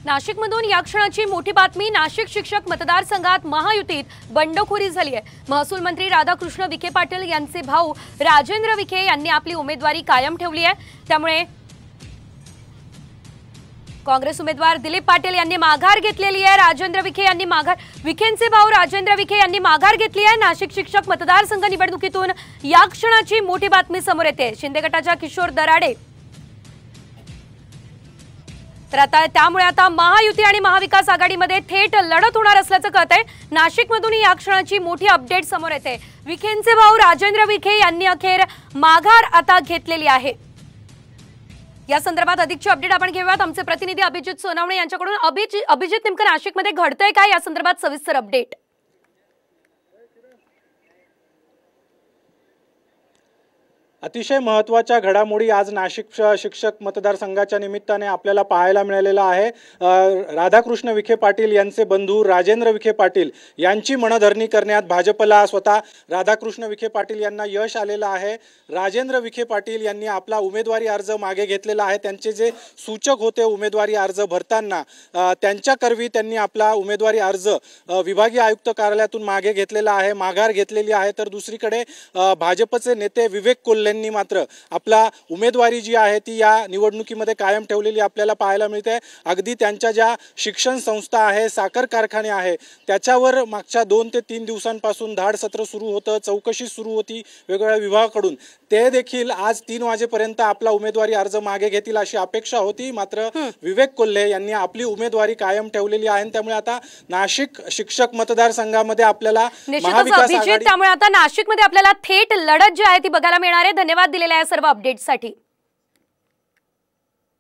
नाशिकमधून या क्षणाची मोठी बातमी। नाशिक शिक्षक मतदारसंघात महायुतीत बंडखोरी झाली आहे। महसूल मंत्री राधाकृष्ण विखे पाटील यांचे भाऊ राजेंद्र विखे यांनी आपली उमेदवारी कायम ठेवली आहे। त्यामुळे काँग्रेस उमेदवार दिलीप पाटील यांनी माघार घेतलेली आहे। राजेंद्र विखे यांनी विखेंचे भाऊ राजेंद्र विखे यांनी माघार घेतली आहे। नाशिक शिक्षक मतदारसंघ निवडणुकीतून या क्षणाची मोठी बातमी समोर येते। शिंदे गटाच्या किशोर दराडे त्यामुळे आता महायुती आणि महाविकास आघाडीमध्ये थेट लढत होणार असल्याचं कळतंय। नाशिकमधून या क्षणाची मोठी अपडेट समोर येते। विखेंचे भाऊ राजेंद्र विखे यांनी अखेर माघार आता घेतलेली आहे। या संदर्भात अधिकची अपडेट आपण घेऊयात आमचे प्रतिनिधी अभिजित सोनावणे यांच्याकडून। अभिजित, नेमकं नाशिकमध्ये घडतंय काय, या संदर्भात सविस्तर अपडेट। अतिशय महत्त्वाच्या घडामोडी आज नाशिक शिक्षक मतदारसंघाच्या निमित्ताने आपल्याला पाहायला मिळालेला आहे। राधाकृष्ण विखे पाटील यांचे बंधू राजेंद्र विखे पाटील यांची मनधरणी करण्यात भाजपला स्वतः राधाकृष्ण विखे पाटील यांना यश आलेलं आहे। राजेंद्र विखे पाटील यांनी आपला उमेदवारी अर्ज मागे घेतलेला आहे। त्यांचे जे सूचक होते उमेदवारी अर्ज भरताना त्यांच्याकरवी त्यांनी आपला उमेदवारी अर्ज विभागीय आयुक्त कार्यालयातून मागे घेतलेला आहे, माघार घेतलेली आहे। तर दुसरीकडे भाजपचे नेते विवेक कोल्हे यांनी मात्र आपला उमेदवारी जी आहे ती या निवडणुकीमध्ये कायम ठेवलेली आपल्याला पाहायला मिळते। अगदी त्यांच्या ज्या शिक्षण संस्था आहे, साखर कारखाने आहे, त्याच्यावर मागच्या 2 ते 3 दिवसांपासून धाड सत्र सुरू होतं, चौकशी सुरू होती वेगवेगळ्या विभागाकडून। ते देखील आज 3 वाजेपर्यंत आपला उमेदवारी अर्ज मागे घेतील अशी अपेक्षा होती, मात्र विवेक कोल्हे यांनी आपली उमेदवारी कायम ठेवलेली आहे। त्यामुळे आता नाशिक शिक्षक मतदारसंघामध्ये आपल्याला महाविकास आघाडी, त्यामुळे आता नाशिकमध्ये आपल्याला थेट लढत जी आहे ती बघायला मिळणार आहे। धन्यवाद दिलेल्या या सर्व अपडेट्ससाठी।